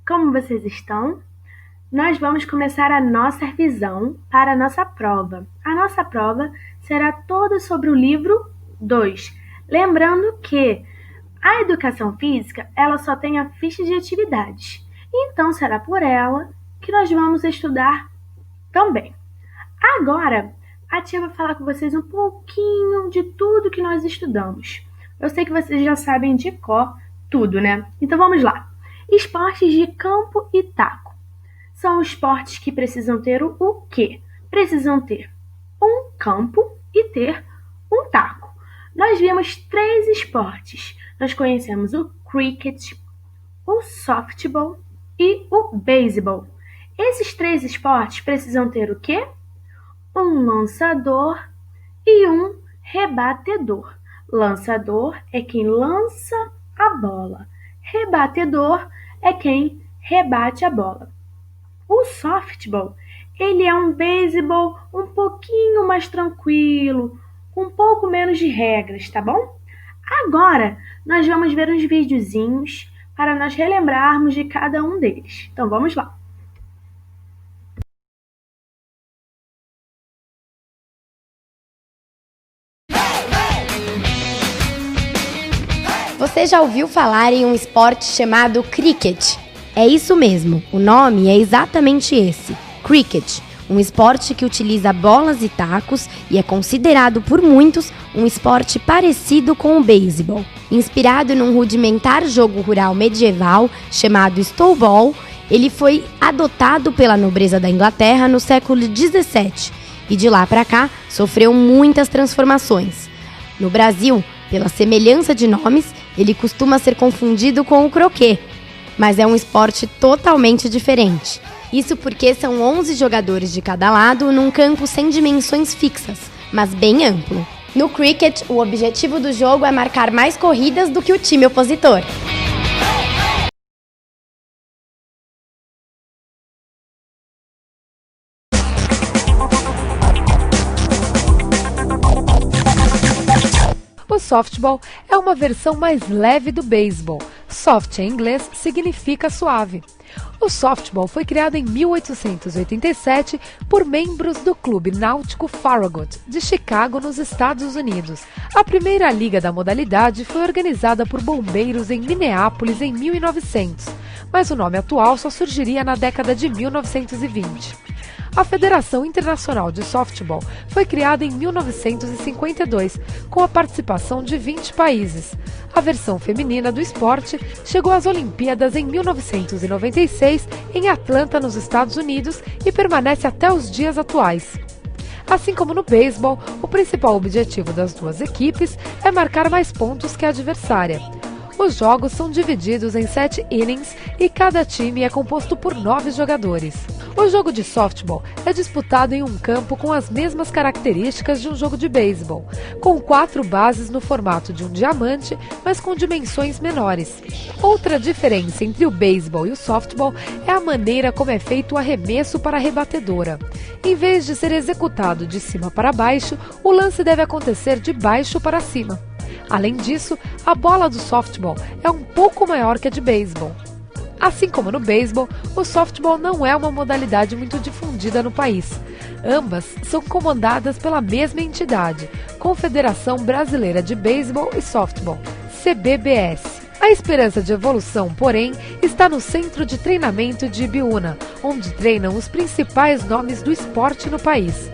como vocês estão? Nós vamos começar a nossa revisão para a nossa prova. A nossa prova será toda sobre o livro 2. Lembrando que a educação física, ela só tem a ficha de atividades. Então, será por ela que nós vamos estudar também. Agora, a tia vai falar com vocês um pouquinho de tudo que nós estudamos. Eu sei que vocês já sabem de cor tudo, né? Então vamos lá. Esportes de campo e taco. São esportes que precisam ter o quê? Precisam ter um campo e ter um taco. Nós vimos 3 esportes. Nós conhecemos o cricket, o softball e o beisebol. Esses 3 esportes precisam ter o quê? Um lançador e um rebatedor. Lançador é quem lança a bola. Rebatedor é quem rebate a bola. O softball, ele é um beisebol um pouquinho mais tranquilo, com um pouco menos de regras, tá bom? Agora, nós vamos ver uns videozinhos para nós relembrarmos de cada um deles. Então, vamos lá. Você já ouviu falar em um esporte chamado cricket? É isso mesmo, o nome é exatamente esse, cricket, um esporte que utiliza bolas e tacos e é considerado por muitos um esporte parecido com o beisebol. Inspirado num rudimentar jogo rural medieval chamado Stowball, ele foi adotado pela nobreza da Inglaterra no século XVII e de lá para cá sofreu muitas transformações. No Brasil, pela semelhança de nomes, ele costuma ser confundido com o croquet, mas é um esporte totalmente diferente. Isso porque são 11 jogadores de cada lado num campo sem dimensões fixas, mas bem amplo. No cricket, o objetivo do jogo é marcar mais corridas do que o time opositor. O softball é uma versão mais leve do beisebol. Soft em inglês significa suave. O softball foi criado em 1887 por membros do Clube Náutico Farragut, de Chicago, nos Estados Unidos. A primeira liga da modalidade foi organizada por bombeiros em Minneapolis em 1900, mas o nome atual só surgiria na década de 1920. A Federação Internacional de Softball foi criada em 1952, com a participação de 20 países. A versão feminina do esporte chegou às Olimpíadas em 1996 em Atlanta, nos Estados Unidos, e permanece até os dias atuais. Assim como no beisebol, o principal objetivo das duas equipes é marcar mais pontos que a adversária. Os jogos são divididos em 7 innings e cada time é composto por 9 jogadores. O jogo de softball é disputado em um campo com as mesmas características de um jogo de beisebol, com 4 bases no formato de um diamante, mas com dimensões menores. Outra diferença entre o beisebol e o softball é a maneira como é feito o arremesso para a rebatedora. Em vez de ser executado de cima para baixo, o lance deve acontecer de baixo para cima. Além disso, a bola do softball é um pouco maior que a de beisebol. Assim como no beisebol, o softball não é uma modalidade muito difundida no país. Ambas são comandadas pela mesma entidade, Confederação Brasileira de Beisebol e Softball, CBBS. A esperança de evolução, porém, está no Centro de Treinamento de Ibiúna, onde treinam os principais nomes do esporte no país.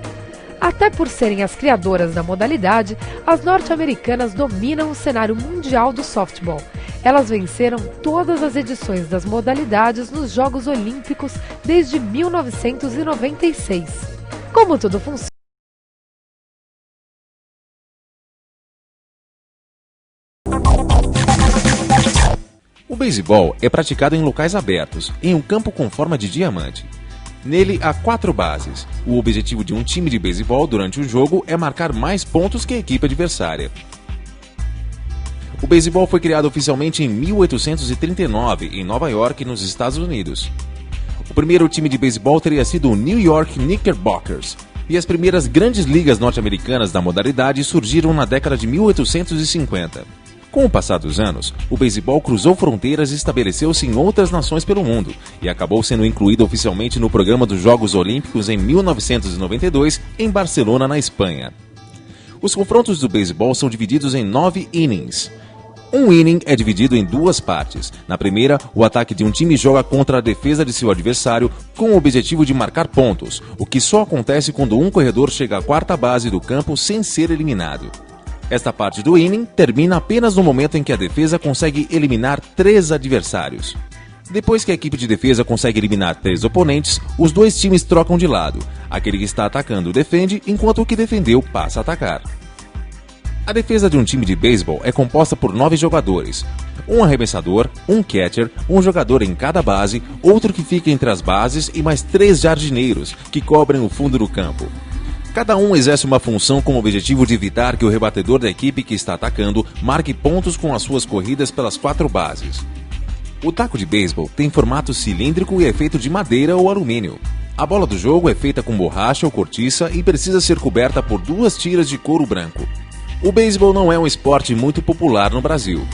Até por serem as criadoras da modalidade, as norte-americanas dominam o cenário mundial do softball. Elas venceram todas as edições das modalidades nos Jogos Olímpicos desde 1996. Como tudo funciona? O beisebol é praticado em locais abertos, em um campo com forma de diamante. Nele há 4 bases. O objetivo de um time de beisebol durante o jogo é marcar mais pontos que a equipe adversária. O beisebol foi criado oficialmente em 1839, em Nova York, nos Estados Unidos. O primeiro time de beisebol teria sido o New York Knickerbockers, e as primeiras grandes ligas norte-americanas da modalidade surgiram na década de 1850. Com o passar dos anos, o beisebol cruzou fronteiras e estabeleceu-se em outras nações pelo mundo, e acabou sendo incluído oficialmente no programa dos Jogos Olímpicos em 1992, em Barcelona, na Espanha. Os confrontos do beisebol são divididos em 9 innings. Um inning é dividido em 2 partes. Na primeira, o ataque de um time joga contra a defesa de seu adversário com o objetivo de marcar pontos, o que só acontece quando um corredor chega à 4ª base do campo sem ser eliminado. Esta parte do inning termina apenas no momento em que a defesa consegue eliminar 3 adversários. Depois que a equipe de defesa consegue eliminar 3 oponentes, os 2 times trocam de lado. Aquele que está atacando defende, enquanto o que defendeu passa a atacar. A defesa de um time de beisebol é composta por 9 jogadores. Um arremessador, um catcher, um jogador em cada base, outro que fica entre as bases e mais 3 jardineiros, que cobrem o fundo do campo. Cada um exerce uma função com o objetivo de evitar que o rebatedor da equipe que está atacando marque pontos com as suas corridas pelas 4 bases. O taco de beisebol tem formato cilíndrico e é feito de madeira ou alumínio. A bola do jogo é feita com borracha ou cortiça e precisa ser coberta por 2 tiras de couro branco. O beisebol não é um esporte muito popular no Brasil.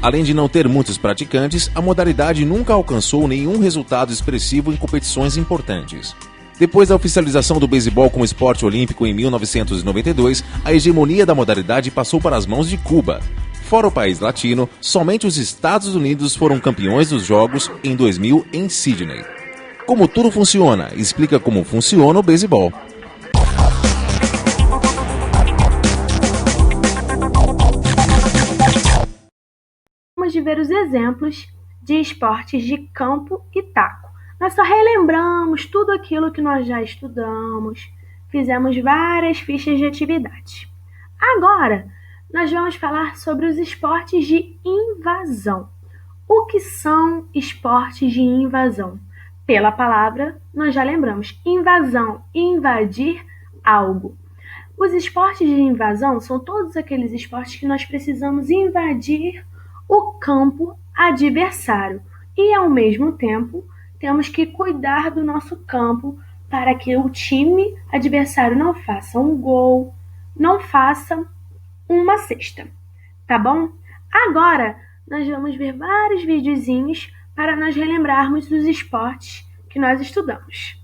Além de não ter muitos praticantes, a modalidade nunca alcançou nenhum resultado expressivo em competições importantes. Depois da oficialização do beisebol como esporte olímpico em 1992, a hegemonia da modalidade passou para as mãos de Cuba. Fora o país latino, somente os Estados Unidos foram campeões dos Jogos em 2000 em Sydney. Como tudo funciona, explica como funciona o beisebol. Vamos ver os exemplos de esportes de campo e taco. Nós só relembramos tudo aquilo que nós já estudamos, fizemos várias fichas de atividades. Agora, nós vamos falar sobre os esportes de invasão. O que são esportes de invasão? Pela palavra, nós já lembramos, invasão, invadir algo. Os esportes de invasão são todos aqueles esportes que nós precisamos invadir o campo adversário e, ao mesmo tempo, temos que cuidar do nosso campo para que o time adversário não faça um gol, não faça uma cesta, tá bom? Agora, nós vamos ver vários videozinhos para nós relembrarmos dos esportes que nós estudamos.